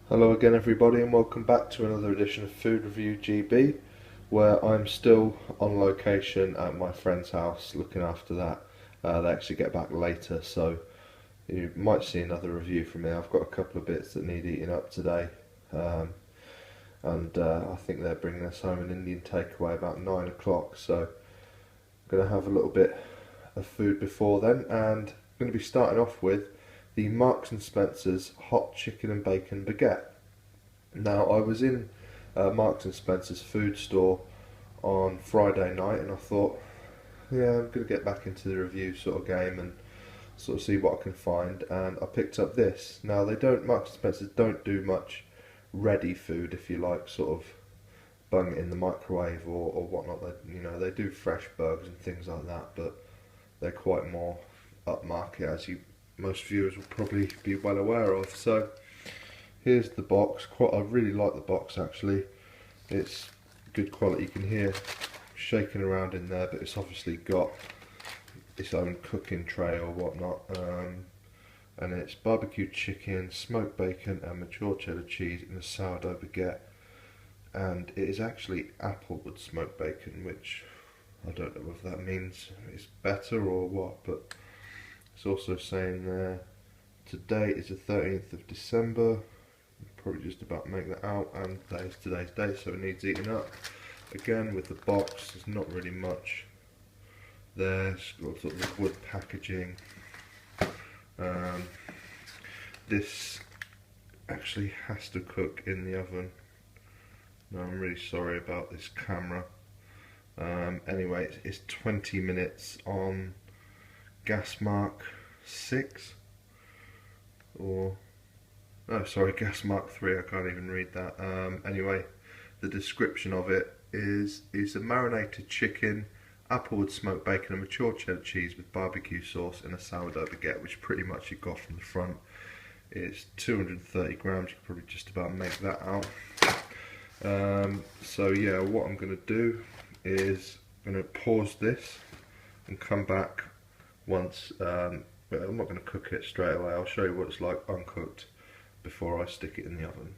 Hello again everybody and welcome back to another edition of Food Review GB, where I'm still on location at my friend's house looking after that. They actually get back later, so you might see another review from me. I've got a couple of bits that need eating up today, um, and I think they're bringing us home an Indian takeaway about 9 o'clock, so I'm going to have a little bit of food before then, and I'm going to be starting off with the Marks and Spencer's hot chicken and bacon baguette. Now, I was in Marks and Spencer's food store on Friday night, and I thought, yeah, I'm going to get back into the review sort of game and sort of see what I can find. And I picked up this. Now, Marks and Spencer's don't do much ready food, if you like, sort of bung it in the microwave or whatnot. They do fresh burgers and things like that, but they're quite more upmarket, as most viewers will probably be well aware of. So here's the box. I really like the box actually. It's good quality. You can hear shaking around in there, but it's obviously got its own cooking tray or whatnot. And it's barbecue chicken, smoked bacon, and mature cheddar cheese in a sourdough baguette. And it is actually applewood smoked bacon, which I don't know if that means it's better or what, but it's also saying there today is the 13th of December. Probably just about make that out, and that is today's date, so it needs eating up. Again, with the box, there's not really much there. It's got sort of wood packaging. This actually has to cook in the oven. No, I'm really sorry about this camera. Anyway, it's 20 minutes on gas mark 6, or oh sorry, gas mark 3, I can't even read that. Anyway, the description of it is a marinated chicken, applewood smoked bacon and mature cheddar cheese with barbecue sauce and a sourdough baguette, which pretty much you got from the front. It's 230 grams, you can probably just about make that out. So yeah, what I'm going to do is I'm going to pause this and come back once, but I'm not going to cook it straight away. I'll show you what it's like uncooked before I stick it in the oven.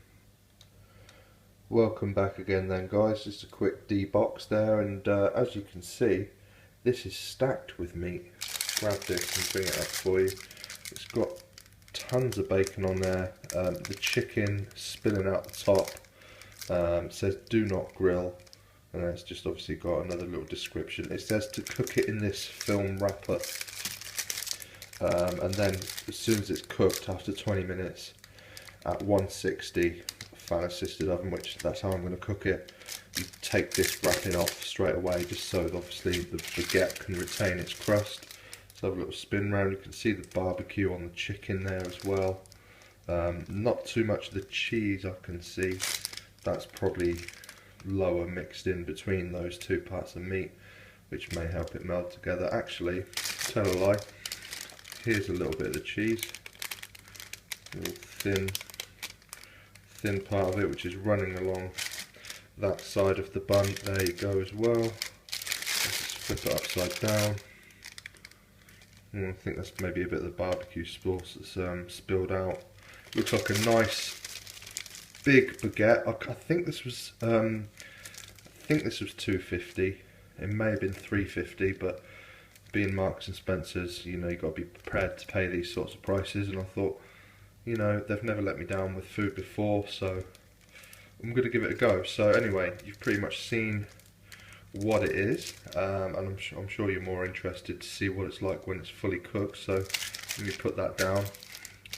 Welcome back again then guys, just a quick debox there, and as you can see, this is stacked with meat. Grab this and bring it up for you. It's got tons of bacon on there, the chicken spilling out the top, says do not grill, and then it's just obviously got another little description. It says to cook it in this film wrapper, and then as soon as it's cooked, after 20 minutes at 160 fan assisted oven, which that's how I'm going to cook it, you take this wrapping off straight away, just so that obviously the baguette can retain its crust. So have a little spin round. You can see the barbecue on the chicken there as well. Not too much of the cheese I can see. That's probably lower mixed in between those two parts of meat, which may help it meld together. Actually, tell a lie, here's a little bit of the cheese, a little thin part of it, which is running along that side of the bun. There you go as well. Let's just flip it upside down. I think that's maybe a bit of the barbecue sauce that's spilled out. Looks like a nice big baguette. I think this was $2.50. It may have been $3.50, but being Marks and Spencer's, you know, you've got to be prepared to pay these sorts of prices, and I thought, you know, they've never let me down with food before, so I'm going to give it a go. So anyway, you've pretty much seen what it is, and I'm sure you're more interested to see what it's like when it's fully cooked. So let me put that down,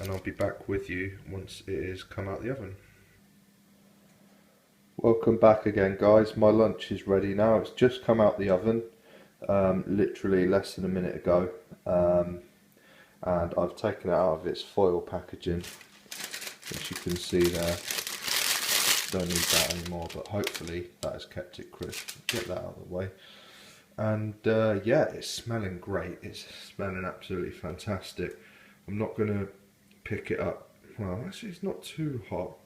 and I'll be back with you once it is come out the oven. Welcome back again guys, my lunch is ready now. It's just come out the oven, literally less than a minute ago, and I've taken it out of its foil packaging, which you can see there. Don't need that anymore, but hopefully that has kept it crisp. Get that out of the way. And yeah, it's smelling great. It's smelling absolutely fantastic. I'm not going to pick it up. Well, actually it's not too hot.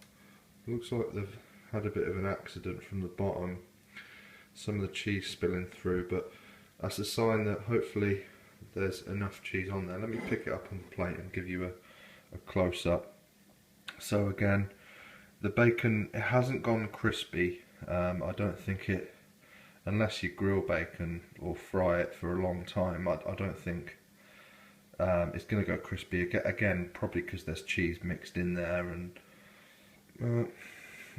It looks like they've had a bit of an accident from the bottom. Some of the cheese spilling through, but that's a sign that hopefully there's enough cheese on there. Let me pick it up on the plate and give you a close up. So again, The bacon, it hasn't gone crispy. I don't think it, unless you grill bacon or fry it for a long time, I don't think it's going to go crispy. Again, probably because there's cheese mixed in there, and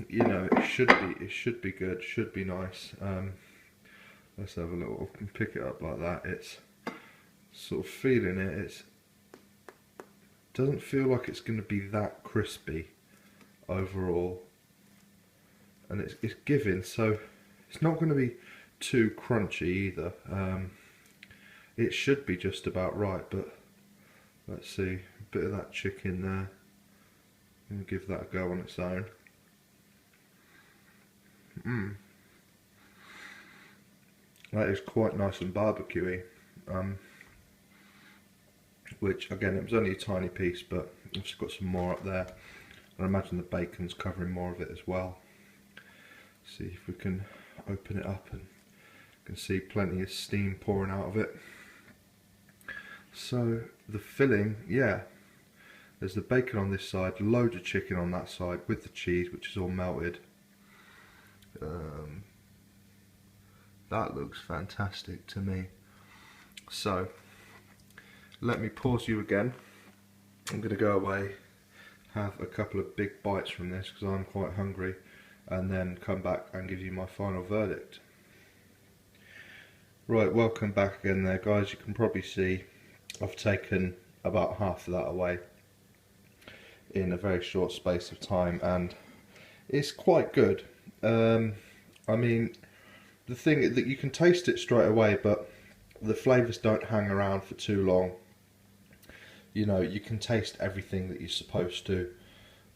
you know, it should be good, should be nice. Let's have a little, pick it up like that. It's sort of feeling it. It doesn't feel like it's going to be that crispy overall, and it's giving, so it's not going to be too crunchy either. It should be just about right, but let's see, a bit of that chicken there, and give that a go on its own. That is quite nice and barbecuey, which again, it was only a tiny piece, but I've just got some more up there. I imagine the bacon's covering more of it as well. See if we can open it up, and you can see plenty of steam pouring out of it. So the filling, yeah, there's the bacon on this side, loads of chicken on that side with the cheese, which is all melted. That looks fantastic to me. So let me pause you again. I'm going to go away, have a couple of big bites from this because I'm quite hungry, and then come back and give you my final verdict. Right, welcome back again there, guys. You can probably see I've taken about half of that away in a very short space of time, and it's quite good. I mean, the thing is that you can taste it straight away, but the flavours don't hang around for too long. You know, you can taste everything that you're supposed to.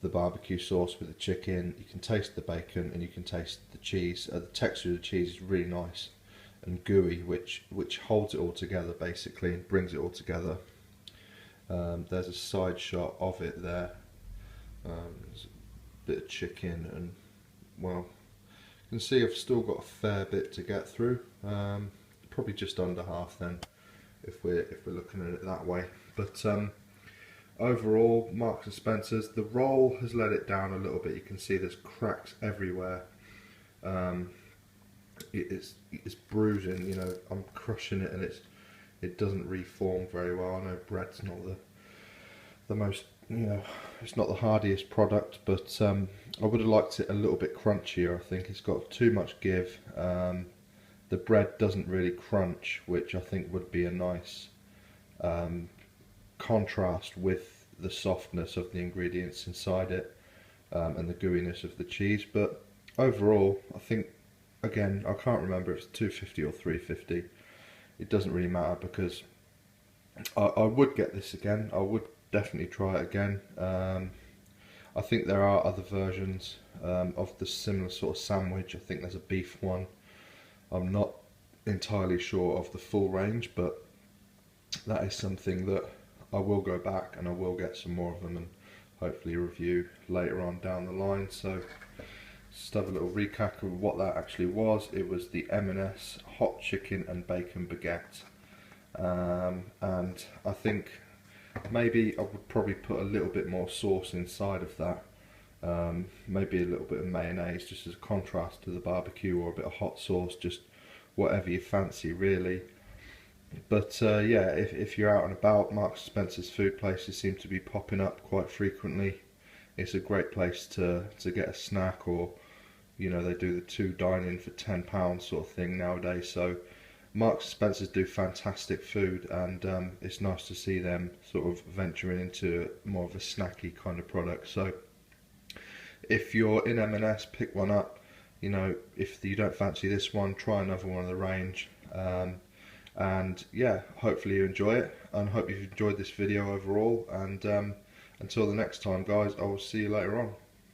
The barbecue sauce with the chicken, you can taste the bacon, and you can taste the cheese. The texture of the cheese is really nice and gooey, which holds it all together basically, and brings it all together. There's a side shot of it there. There's a bit of chicken, and well, you can see I've still got a fair bit to get through. Probably just under half then, if we're looking at it that way. But overall, Marks and Spencer's, the roll has let it down a little bit. You can see there's cracks everywhere. It's bruising. You know, I'm crushing it, and it doesn't reform very well. I know bread's not the most, you know, it's not the hardiest product, but I would have liked it a little bit crunchier. I think it's got too much give. The bread doesn't really crunch, which I think would be a nice contrast with the softness of the ingredients inside it, and the gooiness of the cheese. But overall, I think, again, I can't remember if it's $2.50 or $3.50. It doesn't really matter, because I would get this again. I would definitely try it again. I think there are other versions of the similar sort of sandwich. I think there's a beef one. I'm not entirely sure of the full range, but that is something that I will go back and I will get some more of them and hopefully review later on down the line. So just have a little recap of what that actually was. It was the M&S hot chicken and bacon baguette, and I think maybe I would probably put a little bit more sauce inside of that. Maybe a little bit of mayonnaise just as a contrast to the barbecue, or a bit of hot sauce, just whatever you fancy really. But yeah, if you're out and about, Marks and Spencer's food places seem to be popping up quite frequently. It's a great place to get a snack, or you know, they do the 2 dine-in for £10 sort of thing nowadays. So Marks and Spencer's do fantastic food, and it's nice to see them sort of venturing into more of a snacky kind of product. So if you're in M&S, pick one up. You know, if you don't fancy this one, try another one of the range. And yeah, hopefully you enjoy it, and hope you've enjoyed this video overall. And until the next time, guys, I will see you later on.